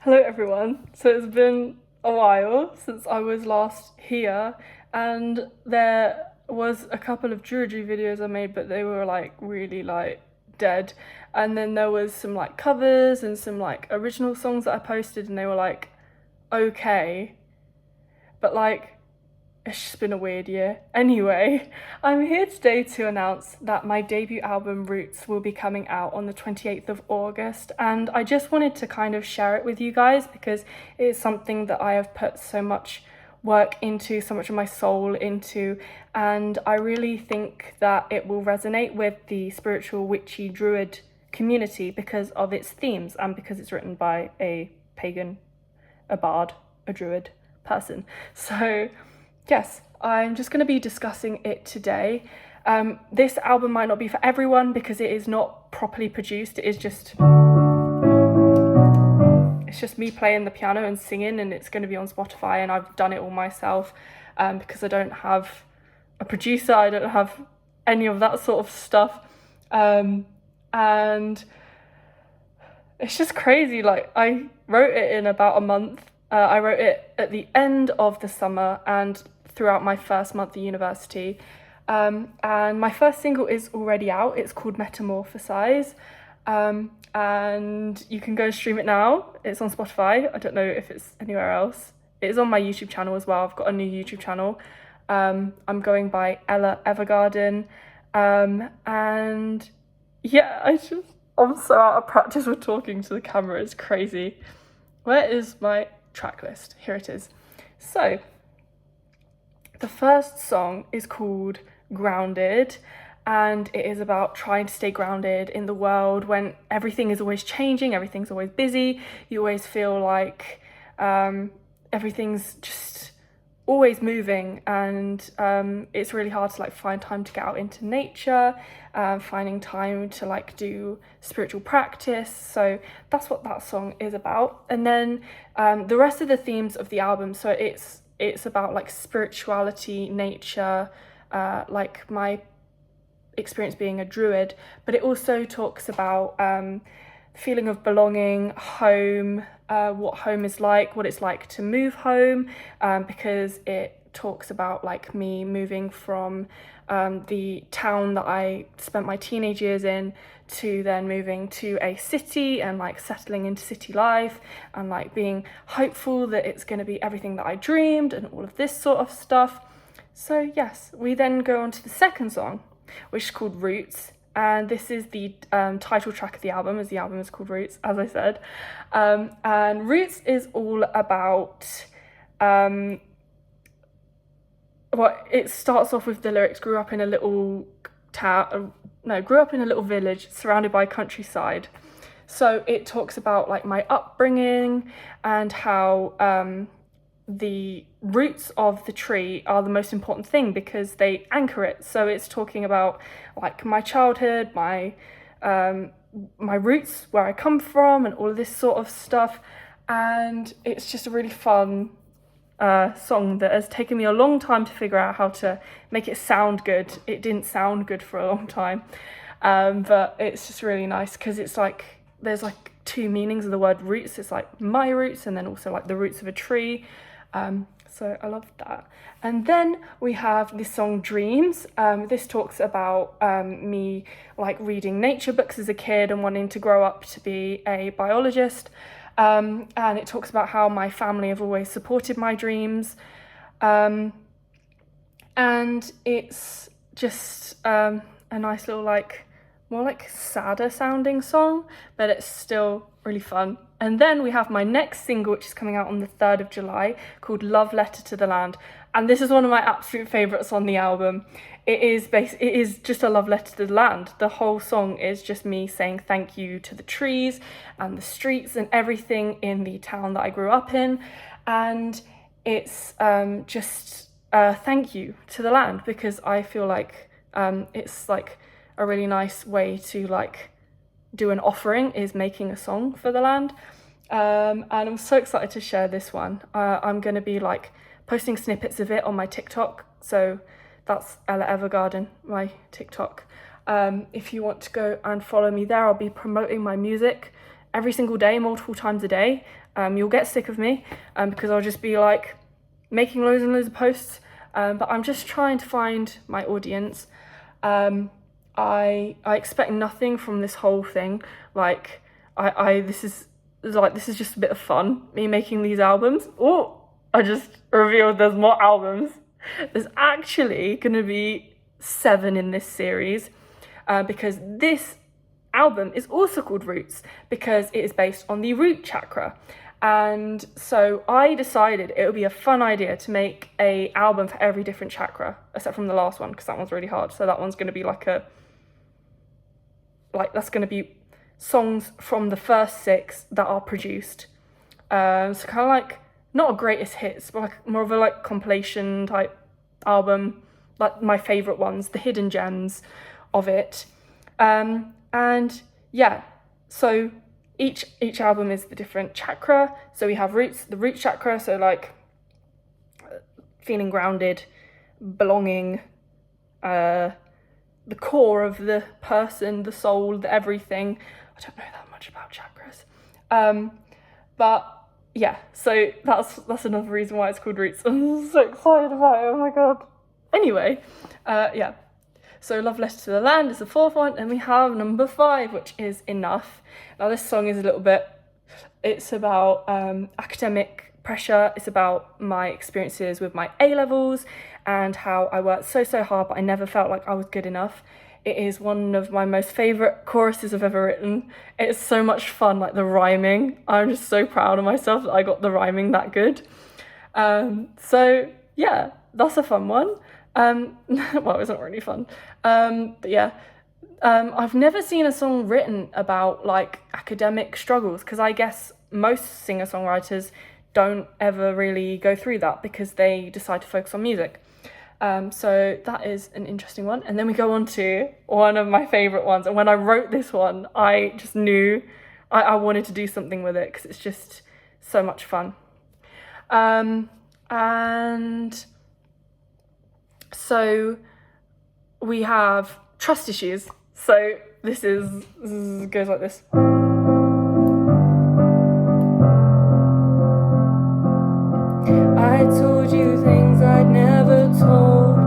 Hello everyone. So it's been a while since I was last here, and there was a couple of Druidry videos I made, but they were like really like dead. And then there was some like covers and some like original songs that I posted, and they were like okay, but like it's just been a weird year. Anyway, I'm here today to announce that my debut album Roots will be coming out on the 28th of August, and I just wanted to kind of share it with you guys because it is something that I have put so much work into, so much of my soul into, and I really think that it will resonate with the spiritual witchy druid community because of its themes and because it's written by a pagan, a bard, a druid person. So yes, I'm just going to be discussing it today. This album might not be for everyone because it is not properly produced. It's just me playing the piano and singing, and it's going to be on Spotify, and I've done it all myself because I don't have a producer, I don't have any of that sort of stuff. And it's just crazy. Like, I wrote it in about a month. I wrote it at the end of the summer and throughout my first month at university. And my first single is already out. It's called Metamorphosize. And you can go stream it now. It's on Spotify. I don't know if it's anywhere else. It is on my YouTube channel as well. I've got a new YouTube channel. I'm going by Ella Evergarden. And yeah, I'm so out of practice with talking to the camera. It's crazy. Where is my track list? Here it is. So the first song is called Grounded, and it is about trying to stay grounded in the world when everything is always changing, everything's always busy. You always feel like everything's just always moving, and it's really hard to like find time to get out into nature, finding time to like do spiritual practice. So that's what that song is about. And then the rest of the themes of the album, so it's about like spirituality, nature, like my experience being a druid, but it also talks about feeling of belonging, home, what home is like, what it's like to move home, because it talks about like me moving from the town that I spent my teenage years in to then moving to a city and like settling into city life and like being hopeful that it's going to be everything that I dreamed and all of this sort of stuff. So yes, we then go on to the second song, which is called Roots, and this is the title track of the album, as the album is called Roots, as I said. And Roots is all about it starts off with the lyrics: grew up in a little village surrounded by countryside. So it talks about like my upbringing and how the roots of the tree are the most important thing because they anchor it. So it's talking about like my childhood, my roots, where I come from, and all of this sort of stuff. And it's just a really fun song that has taken me a long time to figure out how to make it sound good. It didn't sound good for a long time, but it's just really nice because it's like there's like two meanings of the word roots. It's like my roots and then also like the roots of a tree. So I love that. And then we have the song Dreams. This talks about me like reading nature books as a kid and wanting to grow up to be a biologist. And it talks about how my family have always supported my dreams. And it's just a nice little like more like sadder sounding song, but it's still really fun. And then we have my next single, which is coming out on the 3rd of July, called Love Letter to the Land. And this is one of my absolute favourites on the album. It is just a love letter to the land. The whole song is just me saying thank you to the trees and the streets and everything in the town that I grew up in. And it's just thank you to the land because I feel like it's like a really nice way to like do an offering is making a song for the land. And I'm so excited to share this one. I'm going to be like posting snippets of it on my TikTok. So that's Ella Evergarden, my TikTok. If you want to go and follow me there, I'll be promoting my music every single day, multiple times a day. You'll get sick of me because I'll just be like making loads and loads of posts. But I'm just trying to find my audience. I expect nothing from this whole thing. Like this is just a bit of fun, me making these albums. Oh, I just revealed there's more albums. There's actually going to be 7 in this series because this album is also called Roots because it is based on the root chakra. And so I decided it would be a fun idea to make a album for every different chakra, except from the last one, because that one's really hard. So that one's going to be that's going to be songs from the first 6 that are produced. So kind of like, not a greatest hits, but like more of a like compilation type album, like my favourite ones, the hidden gems of it. And yeah, so each album is the different chakra. So we have Roots, the root chakra, so like feeling grounded, belonging, the core of the person, the soul, the everything. I don't know that much about chakras. But yeah, so that's another reason why it's called Roots. I'm so excited about it, oh my god. Anyway, yeah. So Love Letter to the Land is the 4th one, and we have number 5, which is Enough. Now this song is it's about academic pressure. It's about my experiences with my A-levels and how I worked so hard, but I never felt like I was good enough. It is one of my most favourite choruses I've ever written. It's so much fun, like the rhyming. I'm just so proud of myself that I got the rhyming that good. So yeah, that's a fun one. Well, it's not really fun. But yeah, I've never seen a song written about like academic struggles, because I guess most singer-songwriters don't ever really go through that because they decide to focus on music. So that is an interesting one. And then we go on to one of my favourite ones. And when I wrote this one, I just knew I wanted to do something with it because it's just so much fun. And so we have Trust Issues. So this goes like this. I told you things I'd never told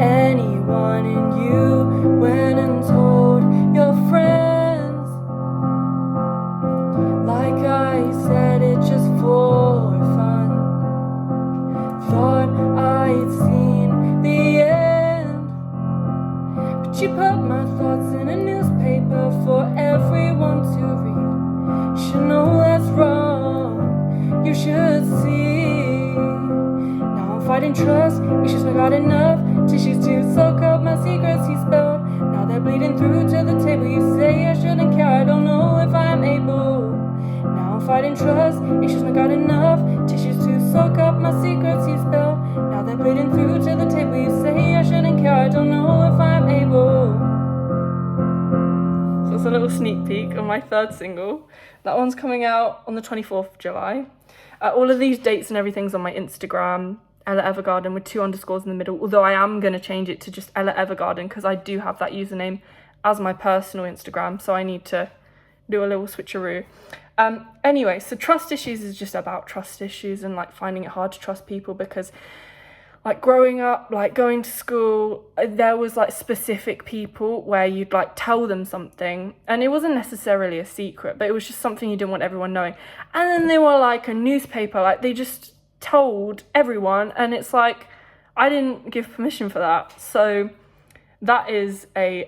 anyone, and you went and told your friends. Like I said, it just for fun. Thought I'd seen the end, but you put my thoughts in a newspaper for everyone to read. You should know that's wrong, you should see. Fighting trust, issues not got enough tissues to soak up my secrets he spilled. Now they're bleeding through to the table. You say I shouldn't care, I don't know if I'm able. Now I'm fighting trust, issues not got enough tissues to soak up my secrets he spilled. Now they're bleeding through to the table. You say I shouldn't care, I don't know if I'm able. So it's a little sneak peek of my 3rd single. That one's coming out on the 24th of July. All of these dates and everything's on my Instagram, Ella Evergarden, with 2 underscores in the middle, although I am going to change it to just Ella Evergarden because I do have that username as my personal Instagram, so I need to do a little switcheroo. Anyway, so Trust Issues is just about trust issues and like finding it hard to trust people, because like growing up, like going to school, there was like specific people where you'd like tell them something and it wasn't necessarily a secret, but it was just something you didn't want everyone knowing. And then they were like a newspaper, like they just told everyone, and it's like I didn't give permission for that. So that is a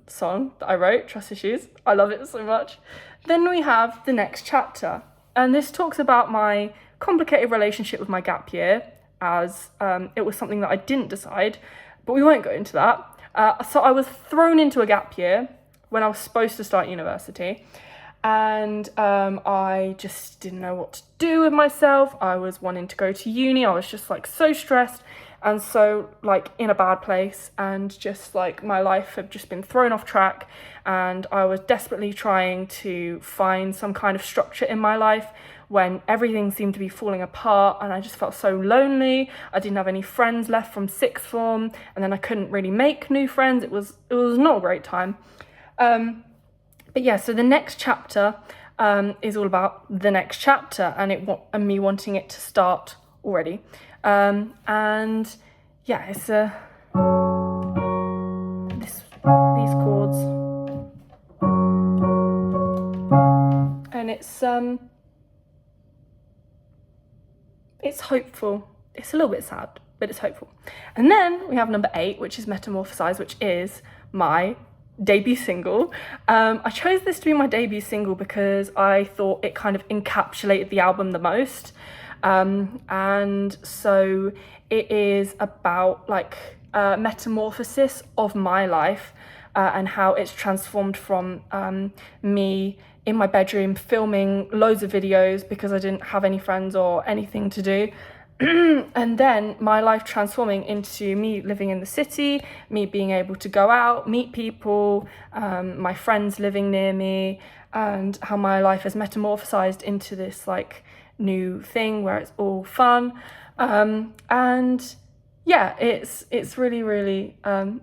song that I wrote, Trust Issues. I love it so much. Then we have The Next Chapter, and this talks about my complicated relationship with my gap year, as it was something that I didn't decide, but we won't go into that. So I was thrown into a gap year when I was supposed to start university, and I just didn't know what to do with myself. I was wanting to go to uni. I was just like so stressed and so like in a bad place, and just like my life had just been thrown off track, and I was desperately trying to find some kind of structure in my life when everything seemed to be falling apart, and I just felt so lonely. I didn't have any friends left from 6th form, and then I couldn't really make new friends. It was not a great time. But yeah, so The Next Chapter is all about the next chapter and me wanting it to start already. And yeah, it's these chords, and it's hopeful. It's a little bit sad, but it's hopeful. And then we have number 8, which is Metamorphosize, which is my debut single. I chose this to be my debut single because I thought it kind of encapsulated the album the most. And so it is about like metamorphosis of my life and how it's transformed from me in my bedroom filming loads of videos because I didn't have any friends or anything to do. And then my life transforming into me living in the city, me being able to go out, meet people, my friends living near me, and how my life has metamorphosized into this like new thing where it's all fun. And yeah, it's really, really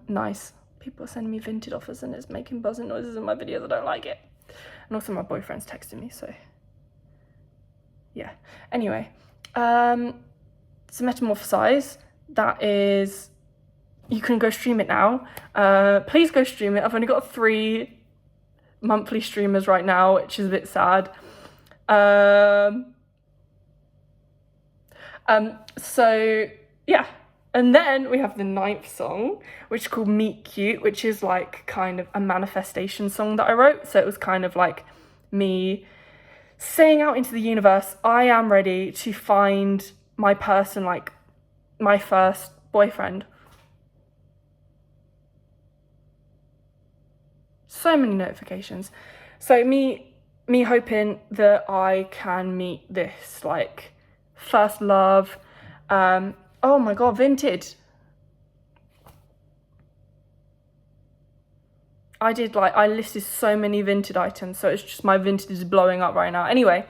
nice. People are sending me Vinted offers and it's making buzzing noises in my videos. I don't like it. And also my boyfriend's texting me, so yeah. Anyway, so Metamorphosize, that is, you can go stream it now. Please go stream it. I've only got 3 monthly streamers right now, which is a bit sad. So yeah. And then we have the 9th song, which is called Meet Cute, which is like kind of a manifestation song that I wrote. So it was kind of like me saying out into the universe, I am ready to find my person, like my first boyfriend. So many notifications. So me hoping that I can meet this like first love. Oh my god, Vinted. I listed so many Vinted items, so it's just my Vinted is blowing up right now. Anyway,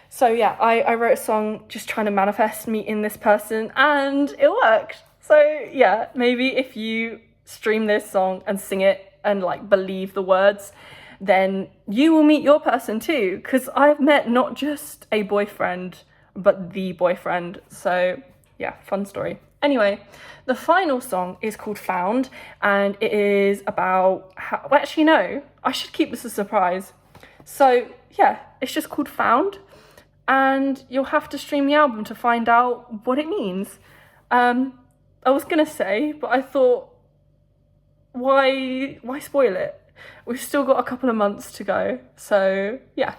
so yeah, I wrote a song just trying to manifest meeting this person, and it worked. So yeah, maybe if you stream this song and sing it and like believe the words, then you will meet your person too, because I've met not just a boyfriend, but the boyfriend. So yeah, fun story. Anyway, the final song is called Found, and it is about how, well, actually no, I should keep this a surprise. So yeah, it's just called Found, and you'll have to stream the album to find out what it means. I was gonna say, but I thought, why spoil it? We've still got a couple of months to go, so yeah.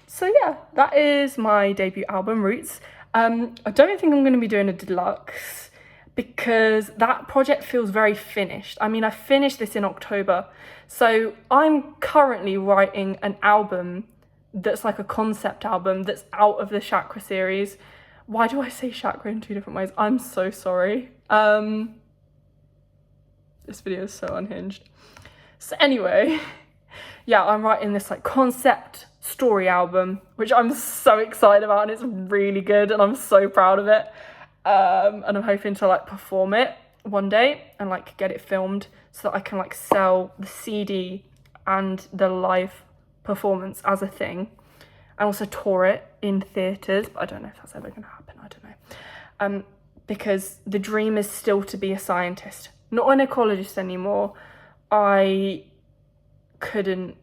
So yeah, that is my debut album, Roots. I don't think I'm going to be doing a deluxe because that project feels very finished. I mean, I finished this in October, so I'm currently writing an album that's like a concept album that's out of the Chakra series. Why do I say chakra in 2 different ways? I'm so sorry. This video is so unhinged. So anyway, yeah, I'm writing this like concept story album, which I'm so excited about, and it's really good, and I'm so proud of it. And I'm hoping to like perform it one day and like get it filmed so that I can like sell the CD and the live performance as a thing, and also tour it in theatres, but I don't know if that's ever going to happen. I don't know. Because the dream is still to be a scientist, not an ecologist anymore. I couldn't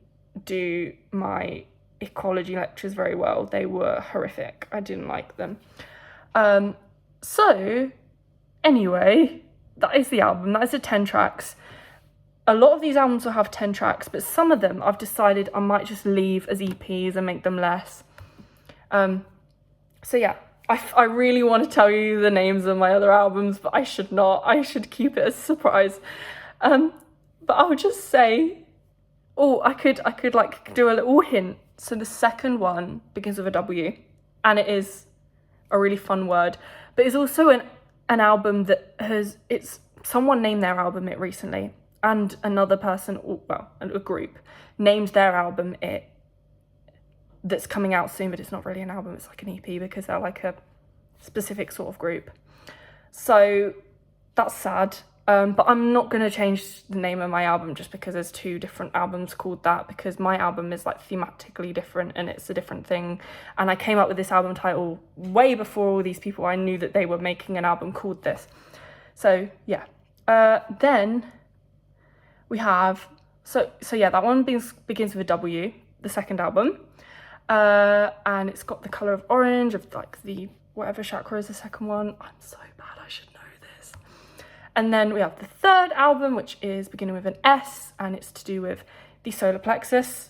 do my ecology lectures very well. They were horrific. I didn't like them. So anyway, that is the album. That is the 10 tracks. A lot of these albums will have 10 tracks, but some of them I've decided I might just leave as EPs and make them less. So yeah, I really want to tell you the names of my other albums, but I should not. I should keep it as a surprise. But I would just say, I could like do a little hint. So the second one begins with a W, and it is a really fun word, but it's also an album that it's someone named their album it recently, and another person, well, a group named their album it, that's coming out soon, but it's not really an album, it's like an EP because they're like a specific sort of group. So that's sad. But I'm not going to change the name of my album just because there's 2 different albums called that, because my album is like thematically different and it's a different thing. And I came up with this album title way before all these people. I knew that they were making an album called this. So yeah. Then we have, so yeah, that one begins with a W, the second album. And it's got the colour of orange, of like the whatever chakra is the second one. I'm so bad, I should know this. And then we have the third album, which is beginning with an S, and it's to do with the solar plexus.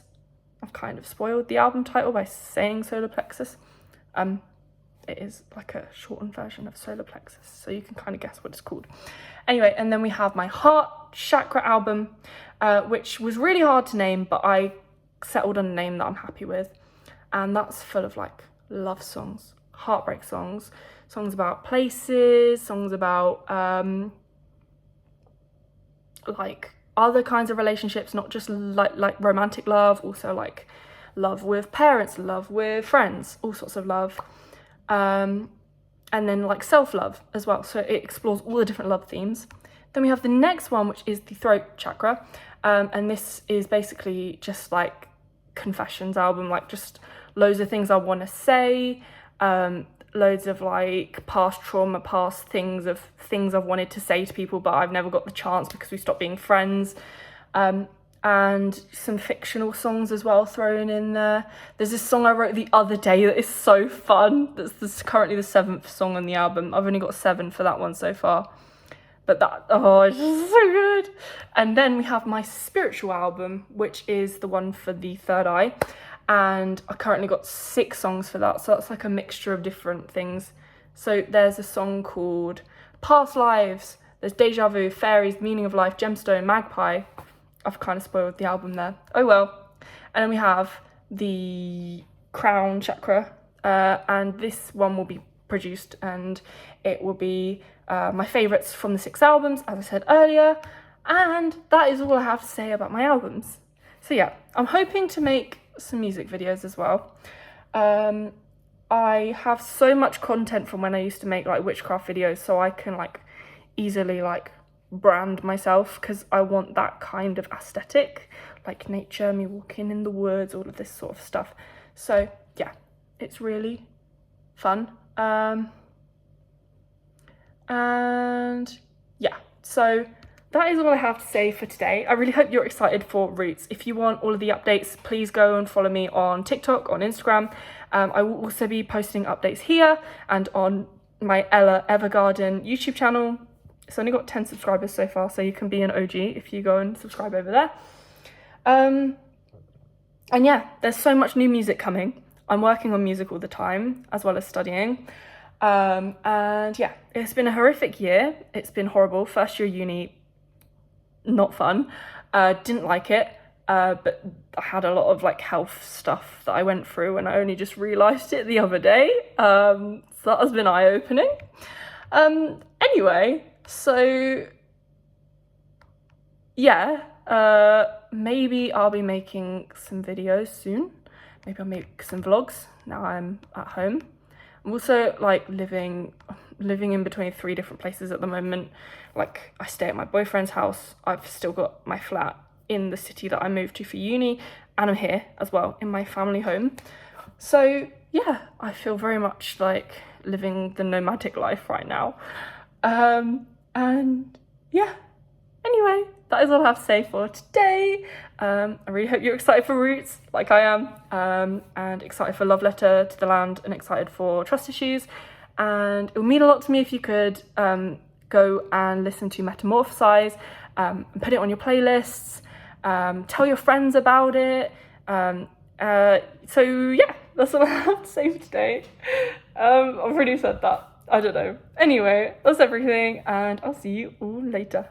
I've kind of spoiled the album title by saying solar plexus. It is like a shortened version of solar plexus, so you can kind of guess what it's called. Anyway, and then we have my heart chakra album, which was really hard to name, but I settled on a name that I'm happy with. And that's full of like love songs, heartbreak songs, songs about places, songs about like other kinds of relationships, not just like romantic love, also like love with parents, love with friends, all sorts of love. And then like self-love as well. So it explores all the different love themes. Then we have the next one, which is the throat chakra. And this is basically just like confessions album, like just loads of things I want to say, loads of like past trauma, past things I've wanted to say to people but I've never got the chance because we stopped being friends, and some fictional songs as well thrown in there. There's this song I wrote the other day that is so fun. That's currently the 7th song on the album. I've only got 7 for that one so far, but that, oh, it's just so good. And then we have my spiritual album, which is the one for the third eye, and I currently got 6 songs for that, so that's like a mixture of different things. So there's a song called Past Lives, there's Deja Vu, Fairies, Meaning of Life, Gemstone, Magpie. I've kind of spoiled the album there, oh well. And then we have the crown chakra, and this one will be produced, and it will be my favourites from the 6 albums, as I said earlier. And that is all I have to say about my albums. So yeah, I'm hoping to make some music videos as well. I have so much content from when I used to make like witchcraft videos, so I can like easily like brand myself, because I want that kind of aesthetic, like nature, me walking in the woods, all of this sort of stuff. So yeah, it's really fun. And yeah, so that is all I have to say for today. I really hope you're excited for Roots. If you want all of the updates, please go and follow me on TikTok, on Instagram. I will also be posting updates here and on my Ella Evergarden YouTube channel. It's only got 10 subscribers so far, so you can be an OG if you go and subscribe over there. And yeah, there's so much new music coming. I'm working on music all the time, as well as studying. And yeah, it's been a horrific year. It's been horrible. First year uni, not fun. Didn't like it, but I had a lot of like health stuff that I went through, and I only just realised it the other day. So that has been eye-opening. Anyway, so yeah, maybe I'll be making some videos soon. Maybe I'll make some vlogs now I'm at home. I'm also like living in between 3 different places at the moment. Like I stay at my boyfriend's house, I've still got my flat in the city that I moved to for uni, and I'm here as well in my family home. So yeah, I feel very much like living the nomadic life right now. And yeah, anyway, that is all I have to say for today. I really hope you're excited for Roots, like I am, and excited for Love Letter to the Land, and excited for Trust Issues. And it would mean a lot to me if you could go and listen to Metamorphosize, and put it on your playlists, tell your friends about it. So yeah, that's all I have to say for today. I've already said that, I don't know. Anyway, that's everything, and I'll see you all later.